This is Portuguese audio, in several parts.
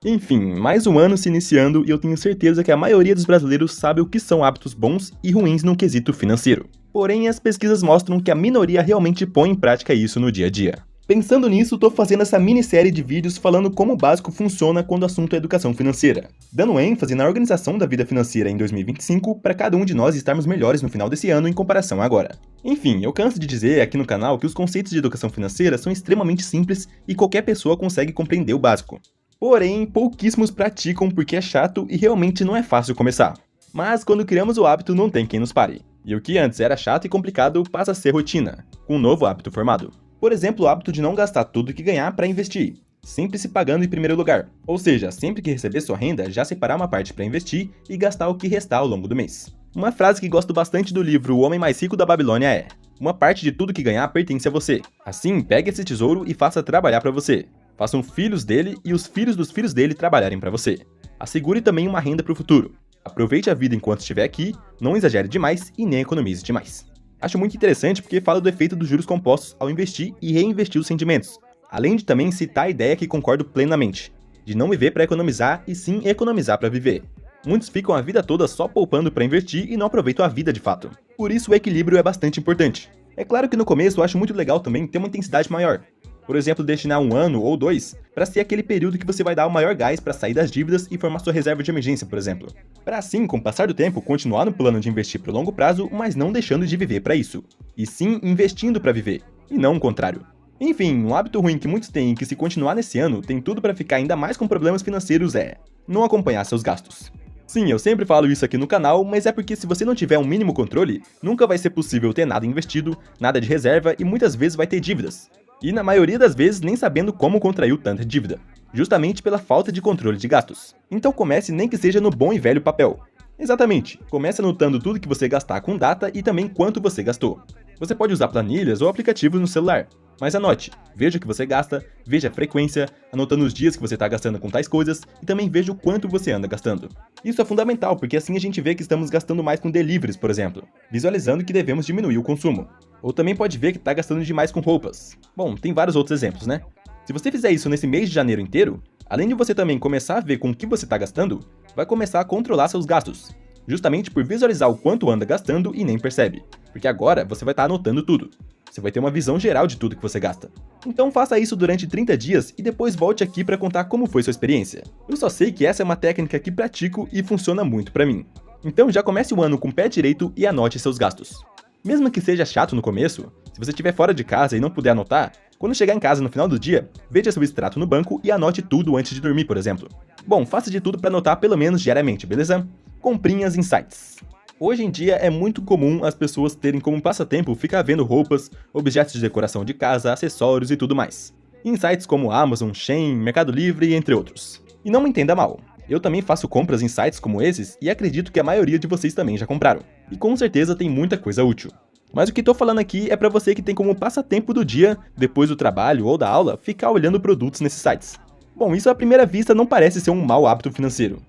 Enfim, mais um ano se iniciando e eu tenho certeza que a maioria dos brasileiros sabe o que são hábitos bons e ruins no quesito financeiro. Porém, as pesquisas mostram que a minoria realmente põe em prática isso no dia a dia. Pensando nisso, tô fazendo essa minissérie de vídeos falando como o básico funciona quando o assunto é educação financeira, dando ênfase na organização da vida financeira em 2025 para cada um de nós estarmos melhores no final desse ano em comparação a agora. Enfim, eu canso de dizer aqui no canal que os conceitos de educação financeira são extremamente simples e qualquer pessoa consegue compreender o básico. Porém, pouquíssimos praticam porque é chato e realmente não é fácil começar. Mas quando criamos o hábito, não tem quem nos pare. E o que antes era chato e complicado passa a ser rotina, com um novo hábito formado. Por exemplo, o hábito de não gastar tudo que ganhar para investir, sempre se pagando em primeiro lugar. Ou seja, sempre que receber sua renda, já separar uma parte para investir e gastar o que restar ao longo do mês. Uma frase que gosto bastante do livro O Homem Mais Rico da Babilônia é: uma parte de tudo que ganhar pertence a você. Assim, pegue esse tesouro e faça trabalhar para você. Façam filhos dele e os filhos dos filhos dele trabalharem para você. Assegure também uma renda para o futuro. Aproveite a vida enquanto estiver aqui, não exagere demais e nem economize demais. Acho muito interessante porque fala do efeito dos juros compostos ao investir e reinvestir os rendimentos, além de também citar a ideia que concordo plenamente, de não viver para economizar e sim economizar para viver. Muitos ficam a vida toda só poupando para investir e não aproveitam a vida de fato. Por isso o equilíbrio é bastante importante. É claro que no começo eu acho muito legal também ter uma intensidade maior. Por exemplo, destinar 1 ano ou 2 para ser aquele período que você vai dar o maior gás para sair das dívidas e formar sua reserva de emergência, por exemplo. Para assim, com o passar do tempo, continuar no plano de investir para o longo prazo, mas não deixando de viver para isso. E sim investindo para viver, e não o contrário. Enfim, um hábito ruim que muitos têm e que se continuar nesse ano tem tudo para ficar ainda mais com problemas financeiros é não acompanhar seus gastos. Sim, eu sempre falo isso aqui no canal, mas é porque se você não tiver um mínimo controle, nunca vai ser possível ter nada investido, nada de reserva e muitas vezes vai ter dívidas. E na maioria das vezes nem sabendo como contraiu tanta dívida, justamente pela falta de controle de gastos. Então comece nem que seja no bom e velho papel. Exatamente, comece anotando tudo que você gastar com data e também quanto você gastou. Você pode usar planilhas ou aplicativos no celular, mas anote, veja o que você gasta, veja a frequência, anotando os dias que você está gastando com tais coisas e também veja o quanto você anda gastando. Isso é fundamental porque assim a gente vê que estamos gastando mais com deliveries, por exemplo, visualizando que devemos diminuir o consumo. Ou também pode ver que está gastando demais com roupas. Bom, tem vários outros exemplos, né? Se você fizer isso nesse mês de janeiro inteiro, além de você também começar a ver com o que você está gastando, vai começar a controlar seus gastos, justamente por visualizar o quanto anda gastando e nem percebe, porque agora você vai estar anotando tudo. Você vai ter uma visão geral de tudo que você gasta. Então faça isso durante 30 dias e depois volte aqui para contar como foi sua experiência. Eu só sei que essa é uma técnica que pratico e funciona muito para mim. Então já comece o ano com o pé direito e anote seus gastos. Mesmo que seja chato no começo, se você estiver fora de casa e não puder anotar, quando chegar em casa no final do dia, veja seu extrato no banco e anote tudo antes de dormir, por exemplo. Bom, faça de tudo para anotar pelo menos diariamente, beleza? Comprinhas em sites. Hoje em dia é muito comum as pessoas terem como passatempo ficar vendo roupas, objetos de decoração de casa, acessórios e tudo mais. Em sites como Amazon, Shein, Mercado Livre, entre outros. E não me entenda mal, eu também faço compras em sites como esses e acredito que a maioria de vocês também já compraram. E com certeza tem muita coisa útil. Mas o que tô falando aqui é pra você que tem como passatempo do dia, depois do trabalho ou da aula, ficar olhando produtos nesses sites. Bom, isso à primeira vista não parece ser um mau hábito financeiro.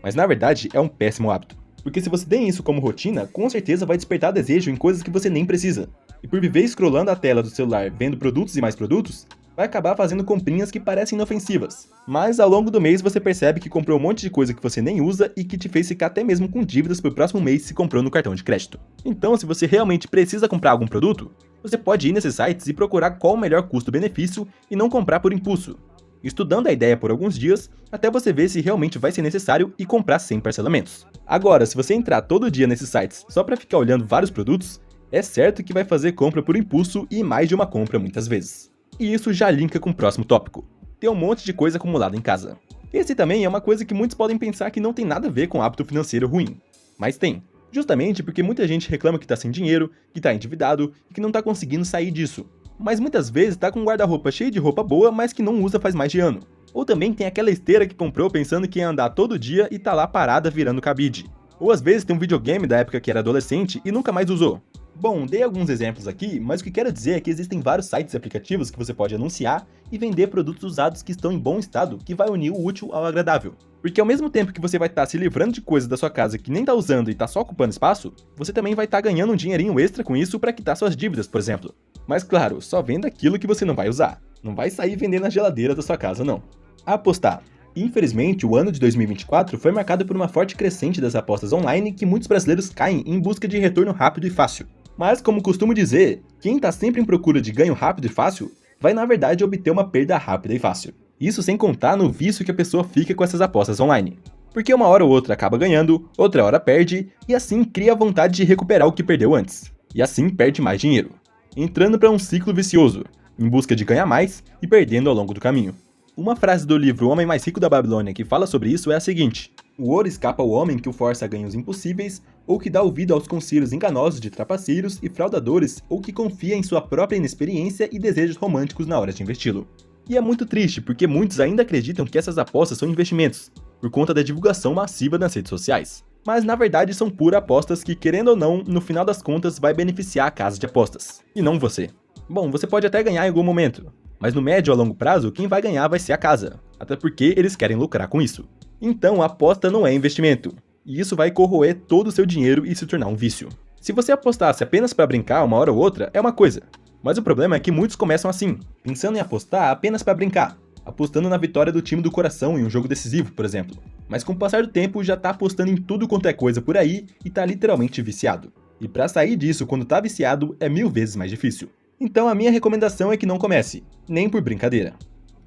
Mas na verdade é um péssimo hábito. Porque se você tem isso como rotina, com certeza vai despertar desejo em coisas que você nem precisa. E por viver scrollando a tela do celular vendo produtos e mais produtos, vai acabar fazendo comprinhas que parecem inofensivas. Mas ao longo do mês você percebe que comprou um monte de coisa que você nem usa e que te fez ficar até mesmo com dívidas pro próximo mês se comprou no cartão de crédito. Então, se você realmente precisa comprar algum produto, você pode ir nesses sites e procurar qual o melhor custo-benefício e não comprar por impulso, estudando a ideia por alguns dias até você ver se realmente vai ser necessário e comprar sem parcelamentos. Agora, se você entrar todo dia nesses sites só para ficar olhando vários produtos, é certo que vai fazer compra por impulso e mais de uma compra muitas vezes. E isso já linka com o próximo tópico: ter um monte de coisa acumulada em casa. Esse também é uma coisa que muitos podem pensar que não tem nada a ver com hábito financeiro ruim, mas tem. Justamente porque muita gente reclama que tá sem dinheiro, que tá endividado e que não tá conseguindo sair disso. Mas muitas vezes tá com um guarda-roupa cheio de roupa boa, mas que não usa faz mais de ano. Ou também tem aquela esteira que comprou pensando que ia andar todo dia e tá lá parada virando cabide. Ou às vezes tem um videogame da época que era adolescente e nunca mais usou. Bom, dei alguns exemplos aqui, mas o que quero dizer é que existem vários sites e aplicativos que você pode anunciar e vender produtos usados que estão em bom estado, que vai unir o útil ao agradável. Porque ao mesmo tempo que você vai estar se livrando de coisas da sua casa que nem tá usando e tá só ocupando espaço, você também vai estar ganhando um dinheirinho extra com isso para quitar suas dívidas, por exemplo. Mas claro, só venda aquilo que você não vai usar. Não vai sair vendendo a geladeira da sua casa, não. Apostar. Infelizmente, o ano de 2024 foi marcado por uma forte crescente das apostas online que muitos brasileiros caem em busca de retorno rápido e fácil. Mas, como costumo dizer, quem está sempre em procura de ganho rápido e fácil, vai na verdade obter uma perda rápida e fácil. Isso sem contar no vício que a pessoa fica com essas apostas online. Porque uma hora ou outra acaba ganhando, outra hora perde, e assim cria a vontade de recuperar o que perdeu antes. E assim perde mais dinheiro. Entrando para um ciclo vicioso, em busca de ganhar mais e perdendo ao longo do caminho. Uma frase do livro O Homem Mais Rico da Babilônia que fala sobre isso é a seguinte: o ouro escapa ao homem que o força a ganhos impossíveis, ou que dá ouvido aos conselhos enganosos de trapaceiros e fraudadores, ou que confia em sua própria inexperiência e desejos românticos na hora de investi-lo. E é muito triste, porque muitos ainda acreditam que essas apostas são investimentos, por conta da divulgação massiva nas redes sociais. Mas na verdade são pura apostas que, querendo ou não, no final das contas vai beneficiar a casa de apostas, e não você. Bom, você pode até ganhar em algum momento, mas no médio a longo prazo, quem vai ganhar vai ser a casa, até porque eles querem lucrar com isso. Então a aposta não é investimento, e isso vai corroer todo o seu dinheiro e se tornar um vício. Se você apostasse apenas para brincar uma hora ou outra, é uma coisa, mas o problema é que muitos começam assim, pensando em apostar apenas para brincar, apostando na vitória do time do coração em um jogo decisivo, por exemplo. Mas com o passar do tempo já tá apostando em tudo quanto é coisa por aí e tá literalmente viciado. E para sair disso quando tá viciado é 1000 vezes mais difícil. Então a minha recomendação é que não comece, nem por brincadeira.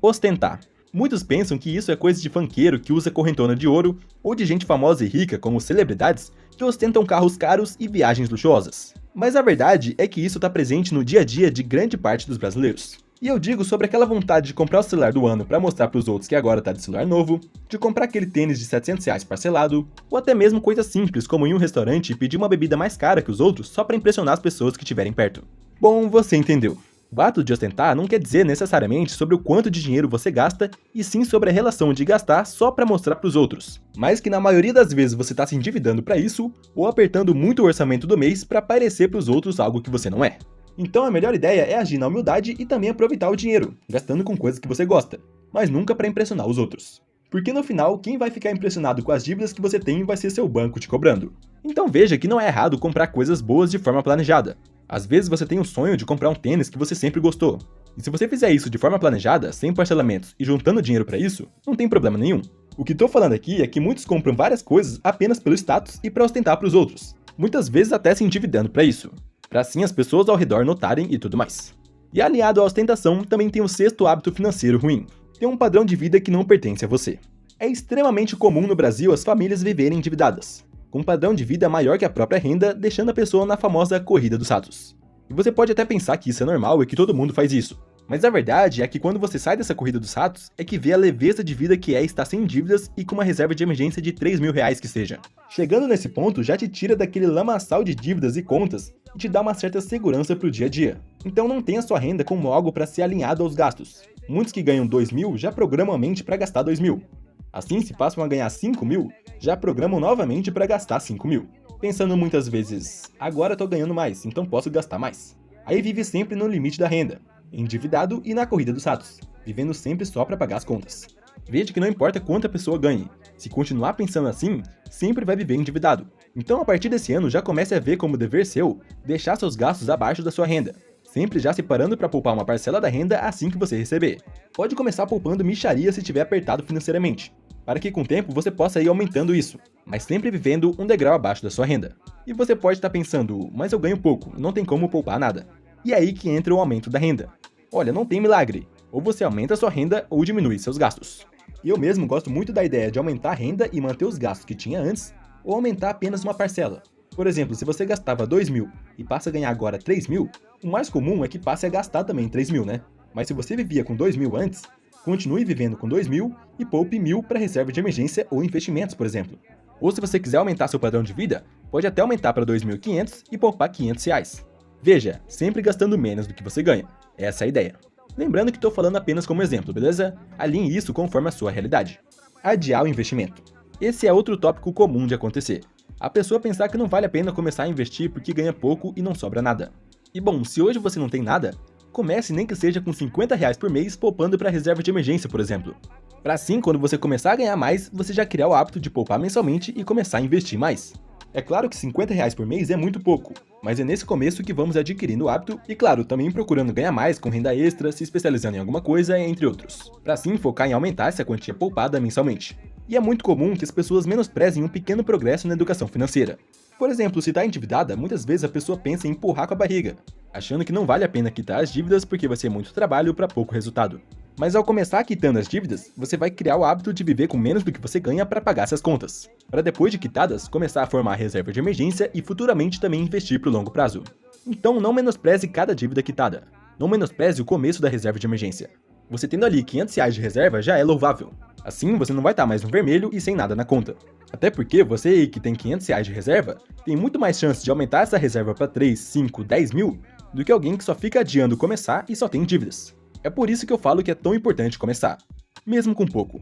Ostentar. Muitos pensam que isso é coisa de funkeiro que usa correntona de ouro, ou de gente famosa e rica como celebridades que ostentam carros caros e viagens luxuosas. Mas a verdade é que isso tá presente no dia a dia de grande parte dos brasileiros. E eu digo sobre aquela vontade de comprar o celular do ano para mostrar pros outros que agora tá de celular novo, de comprar aquele tênis de R$700 parcelado, ou até mesmo coisas simples como ir em um restaurante e pedir uma bebida mais cara que os outros só para impressionar as pessoas que estiverem perto. Bom, você entendeu. O ato de ostentar não quer dizer necessariamente sobre o quanto de dinheiro você gasta, e sim sobre a relação de gastar só para mostrar pros outros. Mas que na maioria das vezes você tá se endividando para isso, ou apertando muito o orçamento do mês para parecer pros outros algo que você não é. Então a melhor ideia é agir na humildade e também aproveitar o dinheiro, gastando com coisas que você gosta, mas nunca para impressionar os outros. Porque no final, quem vai ficar impressionado com as dívidas que você tem vai ser seu banco te cobrando. Então veja que não é errado comprar coisas boas de forma planejada. Às vezes você tem o sonho de comprar um tênis que você sempre gostou. E se você fizer isso de forma planejada, sem parcelamentos e juntando dinheiro para isso, não tem problema nenhum. O que tô falando aqui é que muitos compram várias coisas apenas pelo status e para ostentar para os outros. Muitas vezes até se endividando para isso, para assim as pessoas ao redor notarem e tudo mais. E aliado à ostentação, também tem o sexto hábito financeiro ruim: ter um padrão de vida que não pertence a você. É extremamente comum no Brasil as famílias viverem endividadas, com um padrão de vida maior que a própria renda, deixando a pessoa na famosa corrida dos ratos. E você pode até pensar que isso é normal e que todo mundo faz isso, mas a verdade é que quando você sai dessa corrida dos ratos, é que vê a leveza de vida que é estar sem dívidas e com uma reserva de emergência de R$3.000 que seja. Chegando nesse ponto, já te tira daquele lamaçal de dívidas e contas e te dá uma certa segurança pro dia a dia. Então não tenha sua renda como algo para ser alinhado aos gastos. Muitos que ganham 2.000 já programam a mente para gastar 2.000. Assim, se passam a ganhar 5.000, já programam novamente para gastar 5.000. Pensando muitas vezes, agora tô ganhando mais, então posso gastar mais. Aí vive sempre no limite da renda, endividado e na corrida dos ratos, vivendo sempre só para pagar as contas. Veja que não importa quanto a pessoa ganhe, se continuar pensando assim, sempre vai viver endividado. Então a partir desse ano já comece a ver como dever seu deixar seus gastos abaixo da sua renda, sempre já separando para poupar uma parcela da renda assim que você receber. Pode começar poupando mixaria se estiver apertado financeiramente, para que com o tempo você possa ir aumentando isso, mas sempre vivendo um degrau abaixo da sua renda. E você pode estar pensando, mas eu ganho pouco, não tem como poupar nada. E é aí que entra o aumento da renda. Olha, não tem milagre, ou você aumenta a sua renda ou diminui seus gastos. Eu mesmo gosto muito da ideia de aumentar a renda e manter os gastos que tinha antes, ou aumentar apenas uma parcela. Por exemplo, se você gastava 2.000 e passa a ganhar agora 3.000, o mais comum é que passe a gastar também 3.000, né? Mas se você vivia com 2.000 antes, continue vivendo com 2.000 e poupe 1.000 para reserva de emergência ou investimentos, por exemplo. Ou se você quiser aumentar seu padrão de vida, pode até aumentar para 2.500 e poupar R$500. Veja, sempre gastando menos do que você ganha. Essa é a ideia. Lembrando que estou falando apenas como exemplo, beleza? Alinhe isso conforme a sua realidade. Adiar o investimento. Esse é outro tópico comum de acontecer. A pessoa pensar que não vale a pena começar a investir porque ganha pouco e não sobra nada. E bom, se hoje você não tem nada, comece nem que seja com R$50 por mês poupando para reserva de emergência, por exemplo. Para assim, quando você começar a ganhar mais, você já criar o hábito de poupar mensalmente e começar a investir mais. É claro que R$ 50 por mês é muito pouco, mas é nesse começo que vamos adquirindo o hábito e, claro, também procurando ganhar mais com renda extra, se especializando em alguma coisa, entre outros, para assim focar em aumentar essa quantia poupada mensalmente. E é muito comum que as pessoas menosprezem um pequeno progresso na educação financeira. Por exemplo, se está endividada, muitas vezes a pessoa pensa em empurrar com a barriga, achando que não vale a pena quitar as dívidas porque vai ser muito trabalho para pouco resultado. Mas ao começar quitando as dívidas, você vai criar o hábito de viver com menos do que você ganha para pagar essas contas, para depois de quitadas, começar a formar reserva de emergência e futuramente também investir para o longo prazo. Então não menospreze cada dívida quitada. Não menospreze o começo da reserva de emergência. Você tendo ali R$ 500 de reserva já é louvável. Assim você não vai estar mais no vermelho e sem nada na conta. Até porque você aí que tem R$ 500 de reserva, tem muito mais chance de aumentar essa reserva para 3, 5, 10 mil do que alguém que só fica adiando começar e só tem dívidas. É por isso que eu falo que é tão importante começar, mesmo com pouco.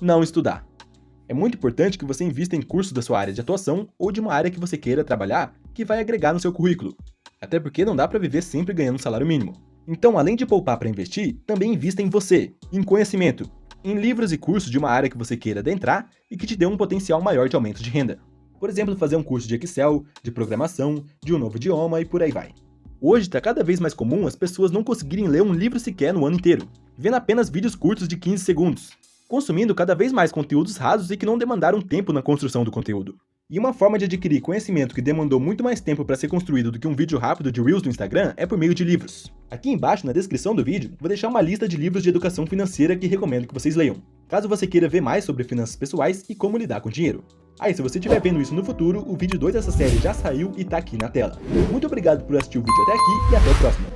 Não estudar. É muito importante que você invista em cursos da sua área de atuação ou de uma área que você queira trabalhar que vai agregar no seu currículo. Até porque não dá para viver sempre ganhando um salário mínimo. Então, além de poupar para investir, também invista em você, em conhecimento, em livros e cursos de uma área que você queira adentrar e que te dê um potencial maior de aumento de renda. Por exemplo, fazer um curso de Excel, de programação, de um novo idioma e por aí vai. Hoje está cada vez mais comum as pessoas não conseguirem ler um livro sequer no ano inteiro, vendo apenas vídeos curtos de 15 segundos, consumindo cada vez mais conteúdos rasos e que não demandaram tempo na construção do conteúdo. E uma forma de adquirir conhecimento que demandou muito mais tempo para ser construído do que um vídeo rápido de Reels no Instagram é por meio de livros. Aqui embaixo, na descrição do vídeo, vou deixar uma lista de livros de educação financeira que recomendo que vocês leiam, caso você queira ver mais sobre finanças pessoais e como lidar com dinheiro. Aí, se você estiver vendo isso no futuro, o vídeo 2 dessa série já saiu e tá aqui na tela. Muito obrigado por assistir o vídeo até aqui e até o próximo.